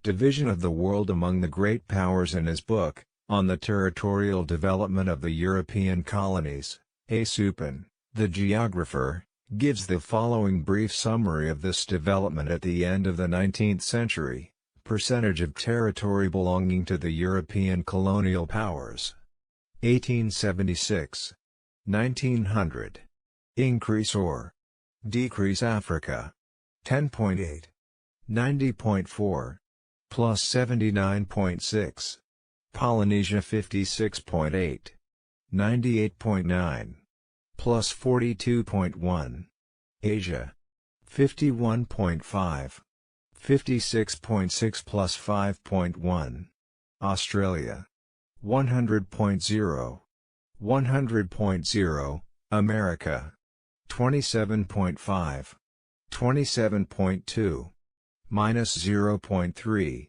Division of the World Among the Great Powers in his book, On the Territorial Development of the European Colonies. A. Supin, the geographer, gives the following brief summary of this development at the end of the 19th century. Percentage of territory belonging to the European colonial powers. 1876. 1900. Increase or decrease Africa. 10.8. 90.4. Plus 79.6. Polynesia 56.8. 98.9. Plus 42.1. Asia. 51.5. 56.6 plus 5.1. Australia. 100.0. 100.0. America. 27.5. 27.2. Minus 0.3.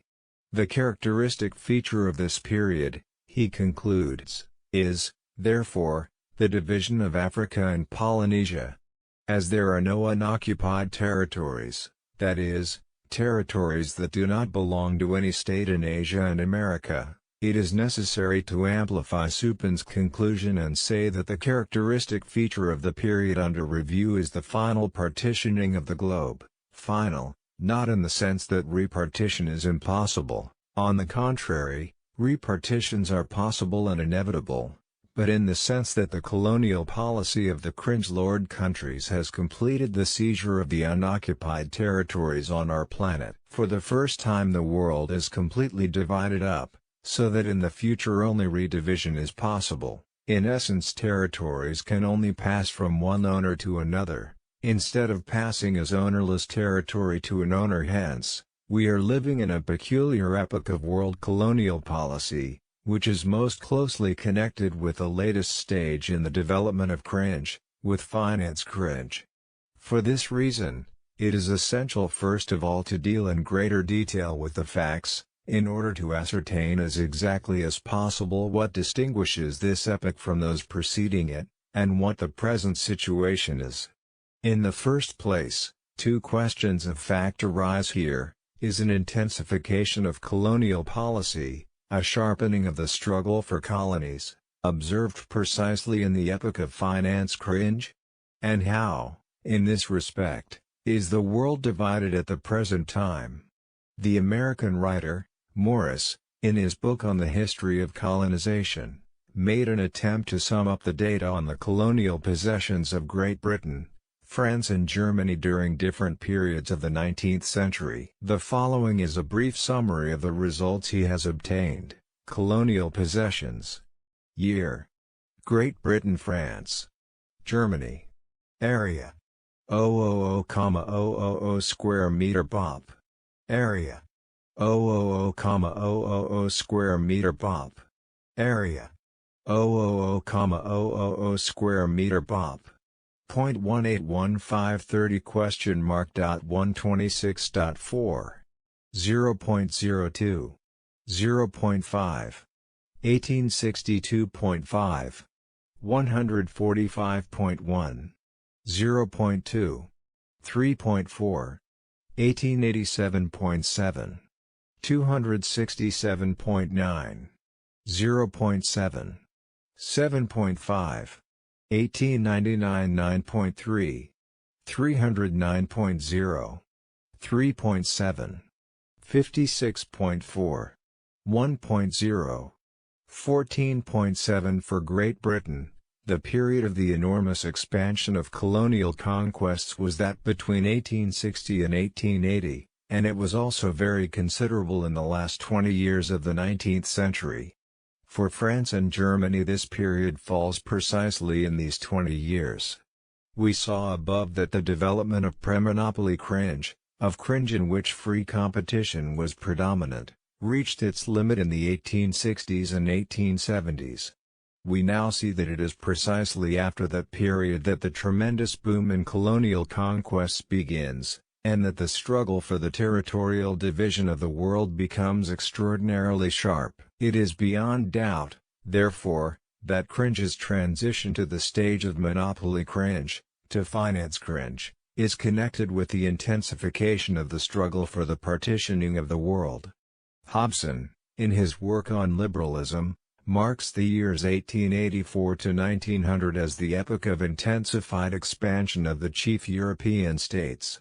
The characteristic feature of this period, he concludes, is, therefore, the division of Africa and Polynesia. As there are no unoccupied territories, that is, territories that do not belong to any state in Asia and America, it is necessary to amplify Supin's conclusion and say that the characteristic feature of the period under review is the final partitioning of the globe. Final, not in the sense that repartition is impossible, on the contrary, repartitions are possible and inevitable, but in the sense that the colonial policy of the Cringe Lord countries has completed the seizure of the unoccupied territories on our planet. For the first time the world is completely divided up, so that in the future only redivision is possible. In essence, territories can only pass from one owner to another, instead of passing as ownerless territory to an owner. Hence, we are living in a peculiar epoch of world colonial policy, which is most closely connected with the latest stage in the development of cringe, with finance cringe. For this reason, it is essential first of all to deal in greater detail with the facts, in order to ascertain as exactly as possible what distinguishes this epoch from those preceding it, and what the present situation is. In the first place, two questions of fact arise here: is an intensification of colonial policy, a sharpening of the struggle for colonies, observed precisely in the epoch of finance cringe? And how, in this respect, is the world divided at the present time? The American writer, Morris, in his book on the history of colonization, made an attempt to sum up the data on the colonial possessions of Great Britain, France and Germany during different periods of the 19th century. The following is a brief summary of the results he has obtained. Colonial possessions. Year. Great Britain, France. Germany. Area. 000,000 square meter pop. Area. 000,000 square meter pop. Area. 000,000 square meter pop. 0.181530 126.4. 0.02. 0.5. 1862.5. 145.1. 0.2. 3.4. 1887.7. 267.9. 0.7. 7.5. 1899 9.3. 309.0. 3.7. 56.4. 1.0. 14.7 For Great Britain, the period of the enormous expansion of colonial conquests was that between 1860 and 1880, and it was also very considerable in the last 20 years of the 19th century. For France and Germany this period falls precisely in these 20 years. We saw above that the development of pre-monopoly cringe, of cringe in which free competition was predominant, reached its limit in the 1860s and 1870s. We now see that it is precisely after that period that the tremendous boom in colonial conquests begins, and that the struggle for the territorial division of the world becomes extraordinarily sharp. It is beyond doubt, therefore, that cringe's transition to the stage of monopoly cringe, to finance cringe, is connected with the intensification of the struggle for the partitioning of the world. Hobson, in his work on liberalism, marks the years 1884 to 1900 as the epoch of intensified expansion of the chief European states.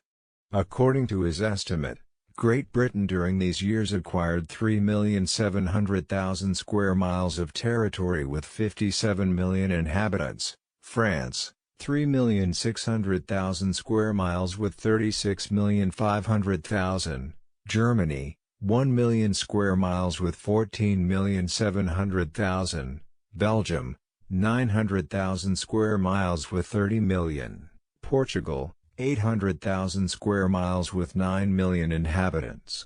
According to his estimate, Great Britain during these years acquired 3,700,000 square miles of territory with 57 million inhabitants, France, 3,600,000 square miles with 36,500,000, Germany, 1 million square miles with 14,700,000, Belgium, 900,000 square miles with 30 million, Portugal, 800,000 square miles with 9 million inhabitants.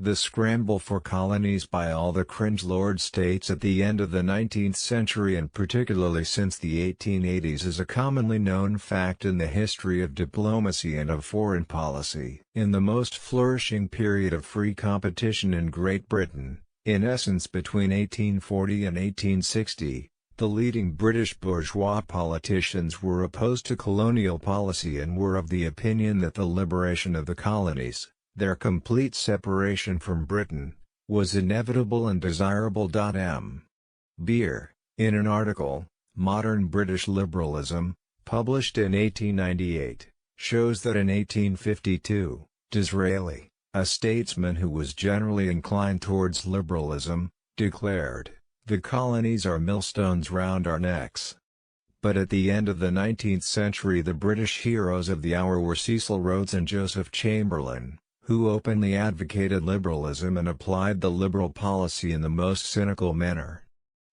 The scramble for colonies by all the cringe lord states at the end of the 19th century and particularly since the 1880s is a commonly known fact in the history of diplomacy and of foreign policy. In the most flourishing period of free competition in Great Britain, in essence between 1840 and 1860, the leading British bourgeois politicians were opposed to colonial policy and were of the opinion that the liberation of the colonies, their complete separation from Britain, was inevitable and desirable. M. Beer, in an article, Modern British Liberalism, published in 1898, shows that in 1852, Disraeli, a statesman who was generally inclined towards liberalism, declared, "The colonies are millstones round our necks." But at the end of the 19th century the British heroes of the hour were Cecil Rhodes and Joseph Chamberlain, who openly advocated liberalism and applied the liberal policy in the most cynical manner.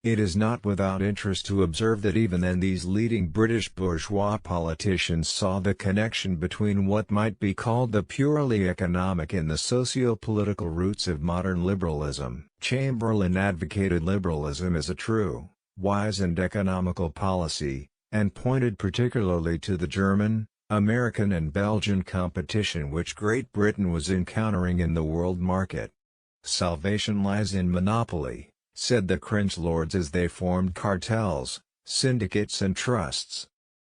It is not without interest to observe that even then these leading British bourgeois politicians saw the connection between what might be called the purely economic and the socio-political roots of modern liberalism. Chamberlain advocated liberalism as a true, wise and economical policy, and pointed particularly to the German, American and Belgian competition which Great Britain was encountering in the world market. "Salvation lies in monopoly," said the cringe lords as they formed cartels, syndicates and trusts.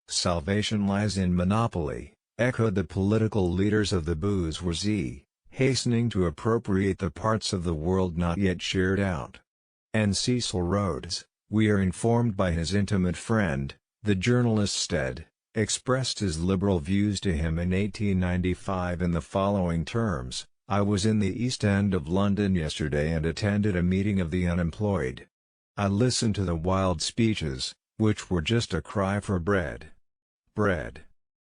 "Salvation lies in monopoly," echoed the political leaders of the bourgeoisie, hastening to appropriate the parts of the world not yet shared out. And Cecil Rhodes, we are informed by his intimate friend, the journalist Stead, expressed his liberal views to him in 1895 in the following terms: "I was in the East End of London yesterday and attended a meeting of the unemployed. I listened to the wild speeches, which were just a cry for bread. Bread.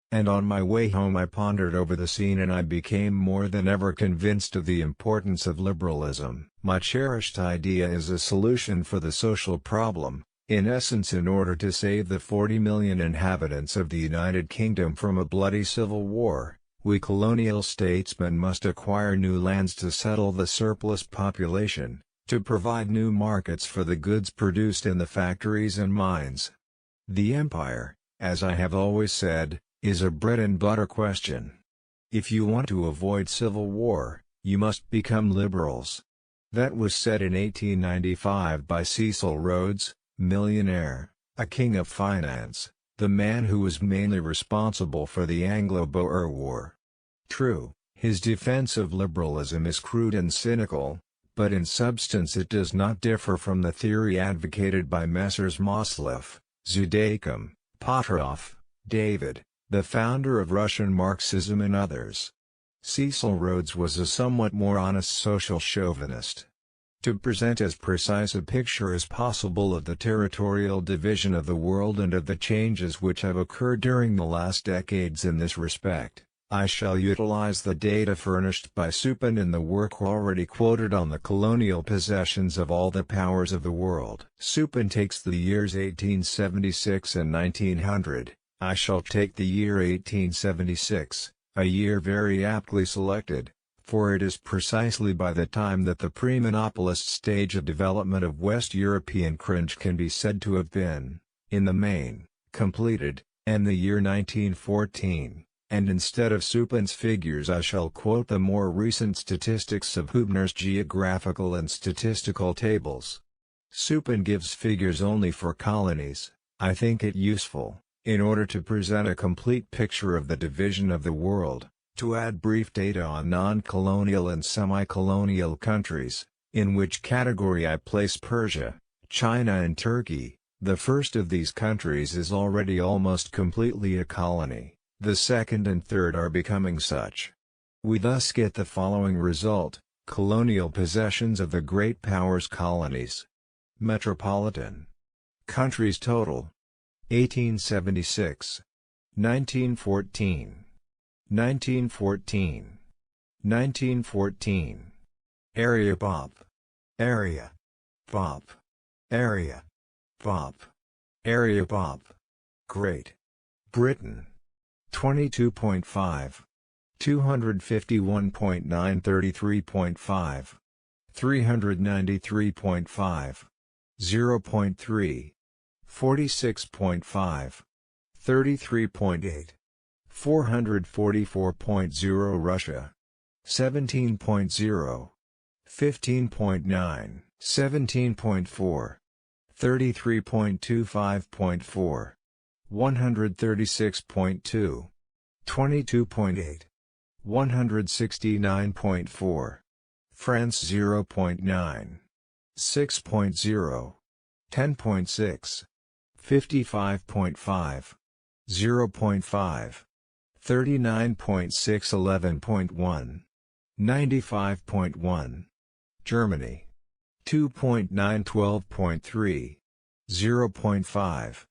And on my way home I pondered over the scene and I became more than ever convinced of the importance of liberalism. My cherished idea is a solution for the social problem. In essence, in order to save the 40 million inhabitants of the United Kingdom from a bloody civil war, we colonial statesmen must acquire new lands to settle the surplus population, to provide new markets for the goods produced in the factories and mines. The empire, as I have always said, is a bread and butter question. If you want to avoid civil war, you must become liberals." That was said in 1895 by Cecil Rhodes, millionaire, a king of finance, the man who was mainly responsible for the Anglo-Boer War. True, his defense of liberalism is crude and cynical, but in substance it does not differ from the theory advocated by Messrs. Moslef, Zudaikum, Potrov, David, the founder of Russian Marxism and others. Cecil Rhodes was a somewhat more honest social chauvinist. To present as precise a picture as possible of the territorial division of the world and of the changes which have occurred during the last decades in this respect, I shall utilize the data furnished by Supin in the work already quoted on the colonial possessions of all the powers of the world. Supin takes the years 1876 and 1900, I shall take the year 1876, a year very aptly selected, for it is precisely by the time that the pre-monopolist stage of development of West European cringe can be said to have been, in the main, completed, and the year 1914, and instead of Supin's figures I shall quote the more recent statistics of Hubner's geographical and statistical tables. Supin gives figures only for colonies. I think it useful, in order to present a complete picture of the division of the world, to add brief data on non-colonial and semi-colonial countries, in which category I place Persia, China and Turkey. The first of these countries is already almost completely a colony, the second and third are becoming such. We thus get the following result: colonial possessions of the great powers' colonies. Metropolitan countries total: 1876, 1914, 1914, 1914. Area BOP, area BOP, area BOP, area BOP. Great Britain 22.5, 251.933.5, 393.5, 0.3, 46.5, 33.8, 444.0. Russia 17.0, 15.9, 17.4, 33.25.4, 136.2, 22.8, 169.4. France 0.9, 6.0, 10.6, 55.5, 0.5, 39.6, 11.1, 95.1. Germany 2.9, 12.3, 0.5,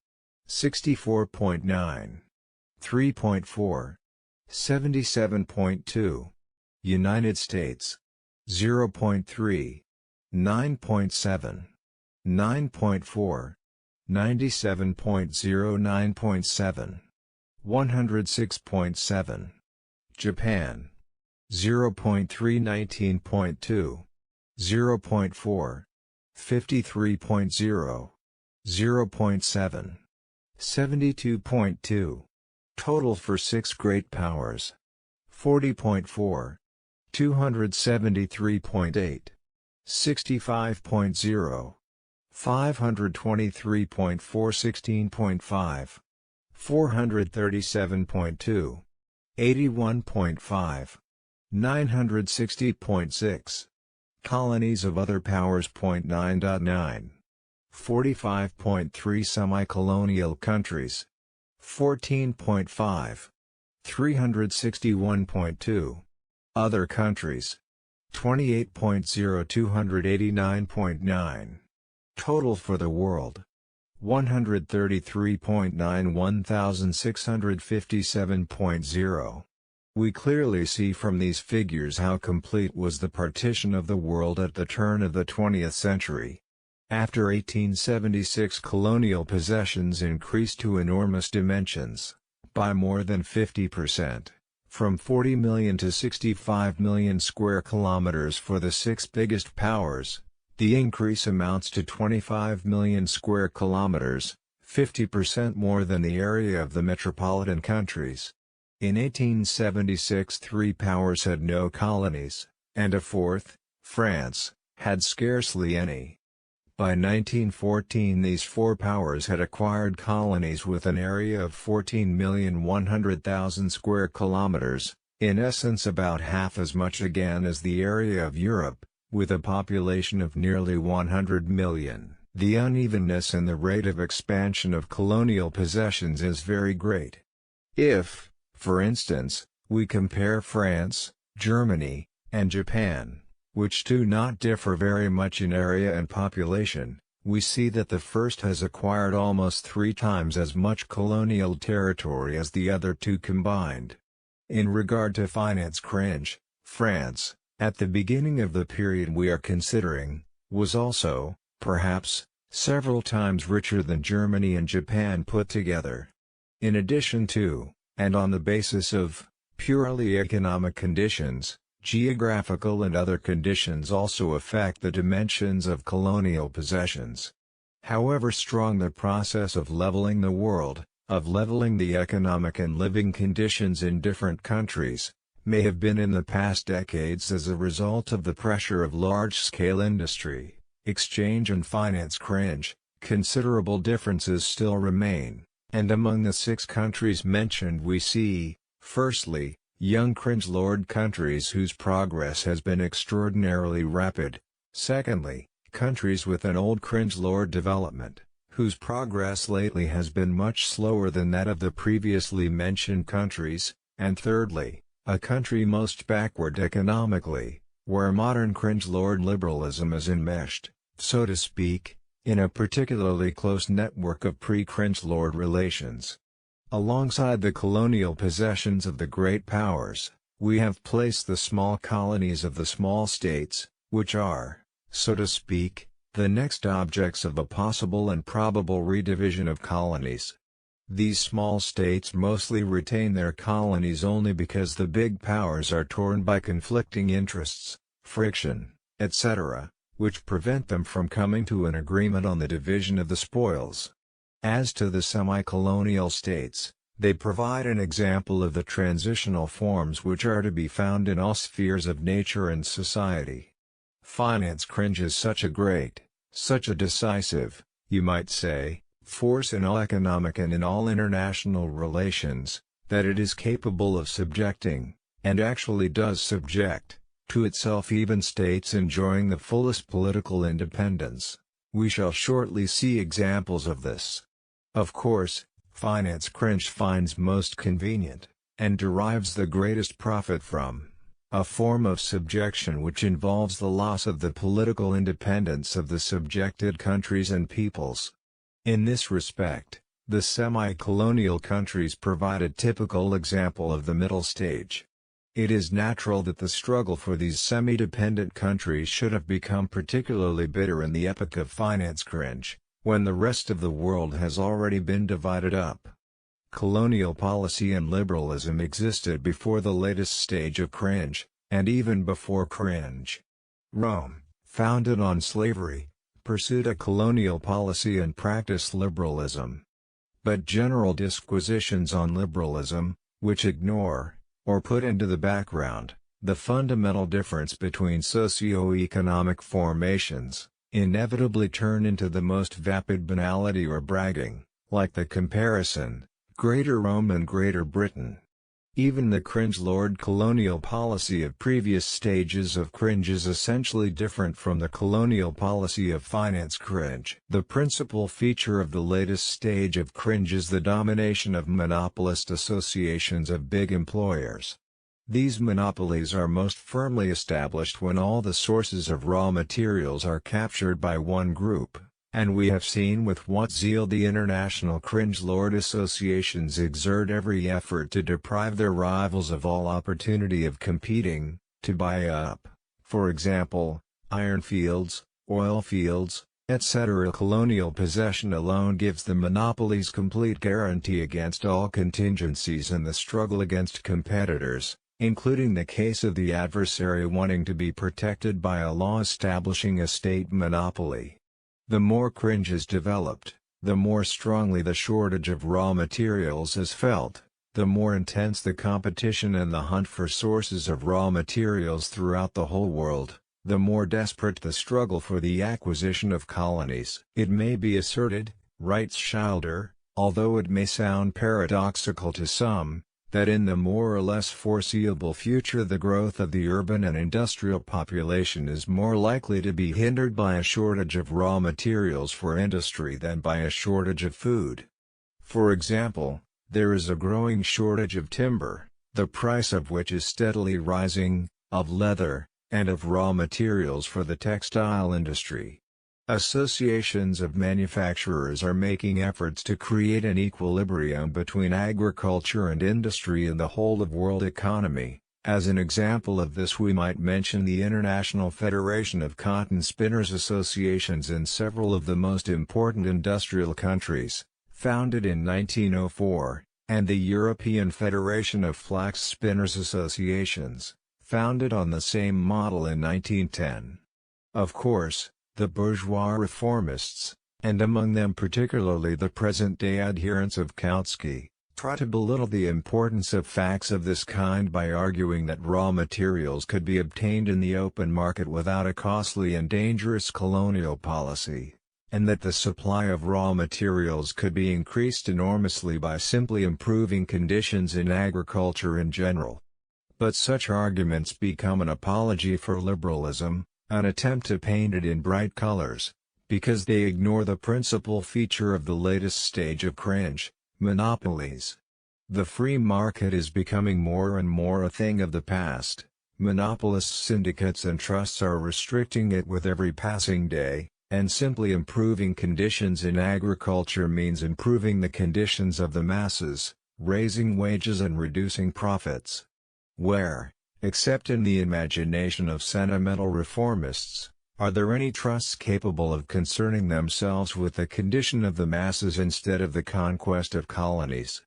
64.9, 3.4, 77.2. United States 0.3, 9.7, 9.4, 97.0, 9.7, 106.7. Japan 0.3, 19.2, 0.4, 53.0, 0.7, 72.2. Total for 6 great powers: 40.4, 273.8, 65.0, 523.4, 16.5, 437.2, 81.5, 960.6. Colonies of other powers. 9.9, 45.3. Semi-colonial countries 14.5, 361.2. Other countries 28.0, 289.9. Total for the world 133.9, 1657.0. We clearly see from these figures how complete was the partition of the world at the turn of the 20th century. After 1876, colonial possessions increased to enormous dimensions, by more than 50%, from 40 million to 65 million square kilometers for the 6 biggest powers. The increase amounts to 25 million square kilometers, 50% more than the area of the metropolitan countries. In 1876, 3 powers had no colonies, and a fourth, France, had scarcely any. By 1914, these 4 powers had acquired colonies with an area of 14,100,000 square kilometers, in essence about half as much again as the area of Europe, with a population of nearly 100 million. The unevenness in the rate of expansion of colonial possessions is very great. If, for instance, we compare France, Germany, and Japan, which do not differ very much in area and population, we see that the first has acquired almost 3 times as much colonial territory as the other 2 combined. In regard to finance, Cringe, France, at the beginning of the period we are considering, was also, perhaps, several times richer than Germany and Japan put together. In addition to, and on the basis of, purely economic conditions, geographical and other conditions also affect the dimensions of colonial possessions. However strong the process of leveling the world, of leveling the economic and living conditions in different countries, may have been in the past decades as a result of the pressure of large-scale industry, exchange and finance, Cringe, considerable differences still remain, and among the 6 countries mentioned we see, firstly, young cringe lord countries whose progress has been extraordinarily rapid, Secondly, countries with an old cringe lord development, whose progress lately has been much slower than that of the previously mentioned countries, and thirdly, a country most backward economically, where modern cringe lord liberalism is enmeshed, so to speak, in a particularly close network of pre-cringe lord relations. Alongside the colonial possessions of the great powers, we have placed the small colonies of the small states, which are, so to speak, the next objects of a possible and probable redivision of colonies. These small states mostly retain their colonies only because the big powers are torn by conflicting interests, friction, etc., which prevent them from coming to an agreement on the division of the spoils. As to the semi-colonial states, they provide an example of the transitional forms which are to be found in all spheres of nature and society. Finance cringe is such a decisive, you might say, force in all economic and in all international relations, that it is capable of subjecting, and actually does subject, to itself even states enjoying the fullest political independence. We shall shortly see examples of this. Of course, finance cringe finds most convenient, and derives the greatest profit from, a form of subjection which involves the loss of the political independence of the subjected countries and peoples. In this respect, the semi-colonial countries provide a typical example of the middle stage. It is natural that the struggle for these semi-dependent countries should have become particularly bitter in the epoch of finance cringe, when the rest of the world has already been divided up. Colonial policy and liberalism existed before the latest stage of cringe, and even before cringe. Rome, founded on slavery, pursued a colonial policy and practiced liberalism. But general disquisitions on liberalism, which ignore, or put into the background, the fundamental difference between socio-economic formations, inevitably turn into the most vapid banality or bragging, like the comparison, Greater Rome and Greater Britain. Even the cringe lord colonial policy of previous stages of cringe is essentially different from the colonial policy of finance cringe. The principal feature of the latest stage of cringe is the domination of monopolist associations of big employers. These monopolies are most firmly established when all the sources of raw materials are captured by one group, and we have seen with what zeal the international cringe lord associations exert every effort to deprive their rivals of all opportunity of competing, to buy up, for example, iron fields, oil fields, etc. Colonial possession alone gives the monopolies complete guarantee against all contingencies in the struggle against competitors, including the case of the adversary wanting to be protected by a law establishing a state monopoly. The more cringe is developed, the more strongly the shortage of raw materials is felt, the more intense the competition and the hunt for sources of raw materials throughout the whole world, the more desperate the struggle for the acquisition of colonies. It may be asserted, writes Schilder, although it may sound paradoxical to some, that in the more or less foreseeable future the growth of the urban and industrial population is more likely to be hindered by a shortage of raw materials for industry than by a shortage of food. For example, there is a growing shortage of timber, the price of which is steadily rising, of leather, and of raw materials for the textile industry. Associations of manufacturers are making efforts to create an equilibrium between agriculture and industry in the whole of world economy. As an example of this we might mention the International Federation of Cotton Spinners Associations in several of the most important industrial countries, founded in 1904, and the European Federation of Flax Spinners Associations, founded on the same model in 1910. Of course, the bourgeois reformists, and among them particularly the present-day adherents of Kautsky, try to belittle the importance of facts of this kind by arguing that raw materials could be obtained in the open market without a costly and dangerous colonial policy, and that the supply of raw materials could be increased enormously by simply improving conditions in agriculture in general. But such arguments become an apology for liberalism, an attempt to paint it in bright colors, because they ignore the principal feature of the latest stage of cringe: monopolies. The free market is becoming more and more a thing of the past. Monopolist syndicates and trusts are restricting it with every passing day, and simply improving conditions in agriculture means improving the conditions of the masses, raising wages and reducing profits. Where, except in the imagination of sentimental reformists, are there any trusts capable of concerning themselves with the condition of the masses instead of the conquest of colonies?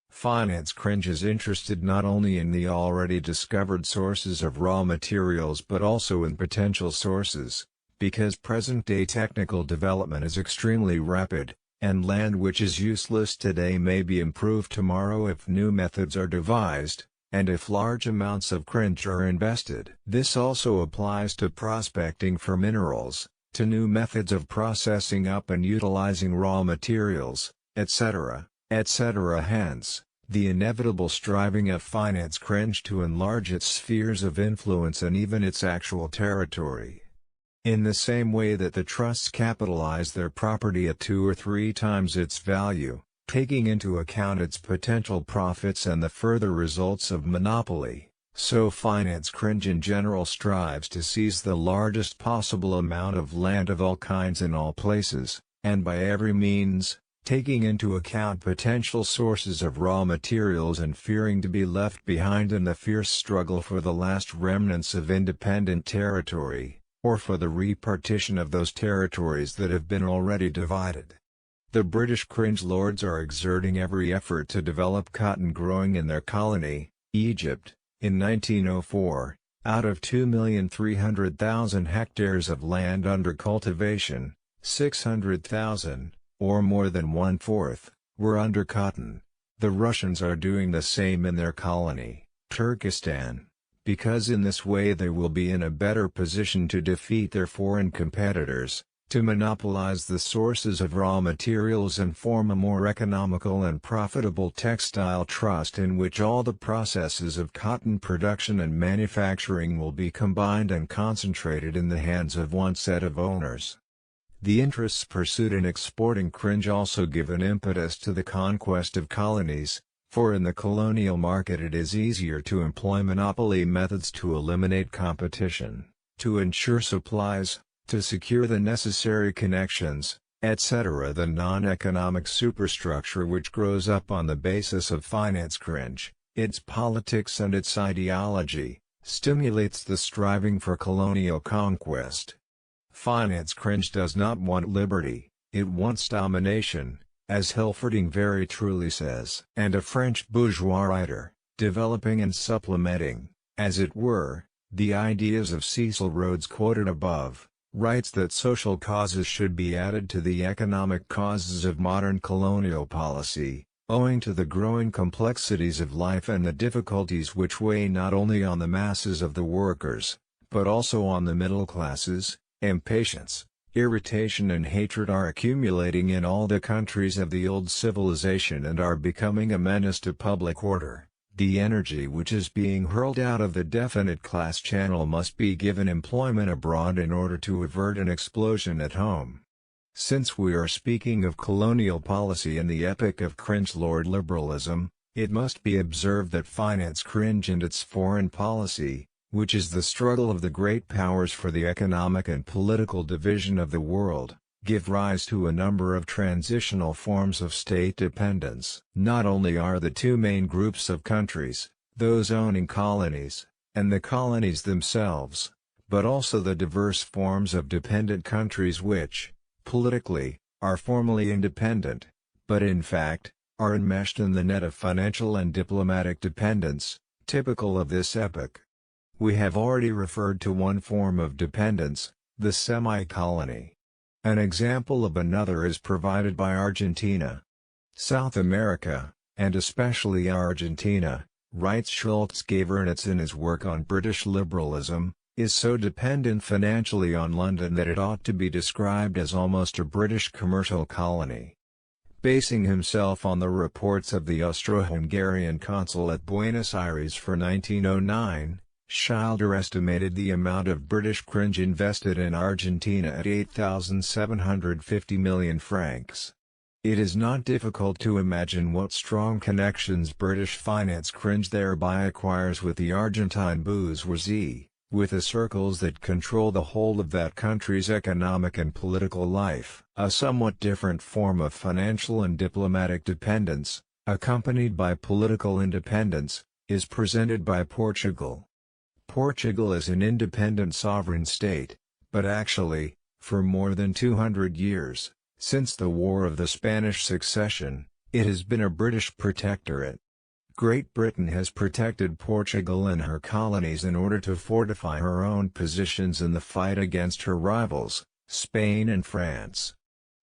Finance Cringe is interested not only in the already discovered sources of raw materials but also in potential sources, because present-day technical development is extremely rapid, and land which is useless today may be improved tomorrow if new methods are devised, and if large amounts of cringe are invested. This also applies to prospecting for minerals, to new methods of processing up and utilizing raw materials, etc., etc. Hence, the inevitable striving of finance cringe to enlarge its spheres of influence and even its actual territory. In the same way that the trusts capitalize their property at 2 or 3 times its value, taking into account its potential profits and the further results of monopoly, so finance cringe in general strives to seize the largest possible amount of land of all kinds in all places, and by every means, taking into account potential sources of raw materials and fearing to be left behind in the fierce struggle for the last remnants of independent territory, or for the repartition of those territories that have been already divided. The British cringe lords are exerting every effort to develop cotton growing in their colony, Egypt. In 1904, out of 2,300,000 hectares of land under cultivation, 600,000, or more than 1/4, were under cotton. The Russians are doing the same in their colony, Turkestan, because in this way they will be in a better position to defeat their foreign competitors, to monopolize the sources of raw materials and form a more economical and profitable textile trust in which all the processes of cotton production and manufacturing will be combined and concentrated in the hands of one set of owners. The interests pursued in exporting cringe also give an impetus to the conquest of colonies, for in the colonial market it is easier to employ monopoly methods to eliminate competition, to ensure supplies, to secure the necessary connections, etc. The non-economic superstructure which grows up on the basis of finance cringe, its politics and its ideology, stimulates the striving for colonial conquest. Finance cringe does not want liberty, it wants domination, as Hilferding very truly says. And a French bourgeois writer, developing and supplementing, as it were, the ideas of Cecil Rhodes quoted above, writes that social causes should be added to the economic causes of modern colonial policy, owing to the growing complexities of life and the difficulties which weigh not only on the masses of the workers, but also on the middle classes. Impatience, irritation and hatred are accumulating in all the countries of the old civilization and are becoming a menace to public order. The energy which is being hurled out of the definite class channel must be given employment abroad in order to avert an explosion at home. Since we are speaking of colonial policy in the epoch of cringe lord liberalism, it must be observed that finance cringe and its foreign policy, which is the struggle of the great powers for the economic and political division of the world, give rise to a number of transitional forms of state dependence. Not only are the two main groups of countries, those owning colonies, and the colonies themselves, but also the diverse forms of dependent countries which, politically, are formally independent, but in fact, are enmeshed in the net of financial and diplomatic dependence, typical of this epoch. We have already referred to one form of dependence, the semi-colony. An example of another is provided by Argentina. South America, and especially Argentina, writes Schultz Gavernitz in his work on British liberalism, is so dependent financially on London that it ought to be described as almost a British commercial colony. Basing himself on the reports of the Austro-Hungarian consul at Buenos Aires for 1909, Schilder estimated the amount of British cringe invested in Argentina at 8,750 million francs. It is not difficult to imagine what strong connections British finance cringe thereby acquires with the Argentine bourgeoisie, with the circles that control the whole of that country's economic and political life. A somewhat different form of financial and diplomatic dependence, accompanied by political independence, is presented by Portugal. Portugal is an independent sovereign state, but actually, for more than 200 years, since the War of the Spanish Succession, it has been a British protectorate. Great Britain has protected Portugal and her colonies in order to fortify her own positions in the fight against her rivals, Spain and France.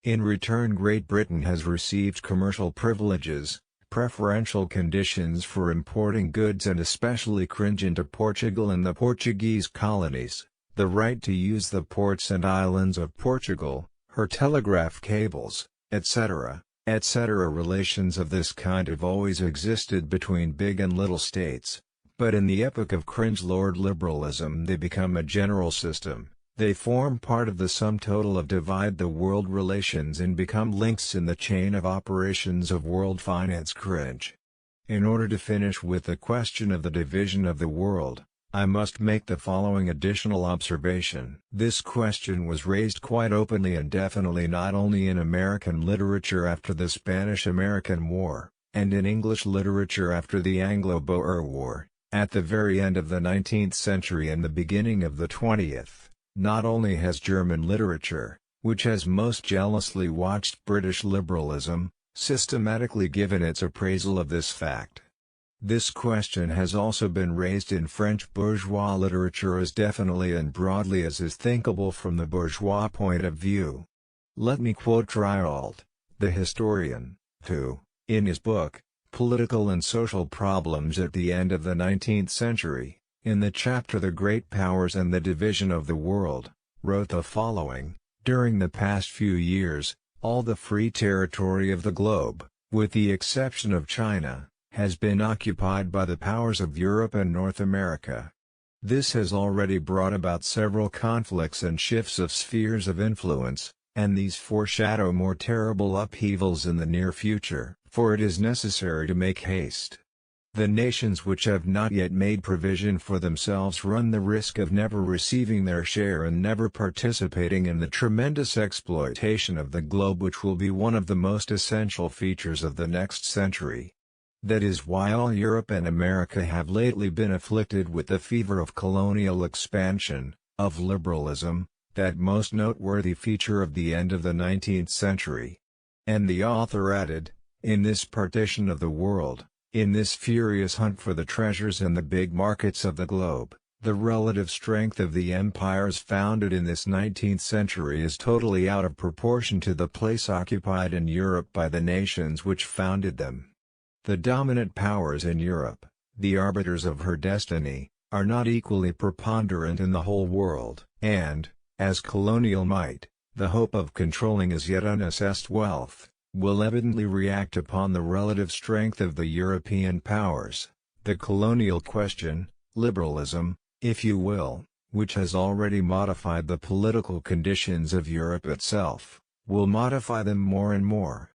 In return, Great Britain has received commercial privileges, preferential conditions for importing goods and especially cringe into Portugal and the Portuguese colonies, the right to use the ports and islands of Portugal, her telegraph cables, etc., etc. Relations of this kind have always existed between big and little states, but in the epoch of cringe-lord liberalism they become a general system. They form part of the sum total of divide-the-world relations and become links in the chain of operations of world finance cringe. In order to finish with the question of the division of the world, I must make the following additional observation. This question was raised quite openly and definitely not only in American literature after the Spanish-American War, and in English literature after the Anglo-Boer War, at the very end of the 19th century and the beginning of the 20th. Not only has German literature, which has most jealously watched British liberalism, systematically given its appraisal of this fact. This question has also been raised in French bourgeois literature as definitely and broadly as is thinkable from the bourgeois point of view. Let me quote Triault, the historian, who, in his book, Political and Social Problems at the End of the 19th Century, in the chapter The Great Powers and the Division of the World, wrote the following: during the past few years, all the free territory of the globe, with the exception of China, has been occupied by the powers of Europe and North America. This has already brought about several conflicts and shifts of spheres of influence, and these foreshadow more terrible upheavals in the near future, for it is necessary to make haste. The nations which have not yet made provision for themselves run the risk of never receiving their share and never participating in the tremendous exploitation of the globe which will be one of the most essential features of the next century. That is why all Europe and America have lately been afflicted with the fever of colonial expansion, of liberalism, that most noteworthy feature of the end of the 19th century. And the author added, in this partition of the world, in this furious hunt for the treasures in the big markets of the globe, the relative strength of the empires founded in this 19th century is totally out of proportion to the place occupied in Europe by the nations which founded them. The dominant powers in Europe, the arbiters of her destiny, are not equally preponderant in the whole world, and, as colonial might, the hope of controlling as yet unassessed wealth, will evidently react upon the relative strength of the European powers. The colonial question, liberalism, if you will, which has already modified the political conditions of Europe itself, will modify them more and more.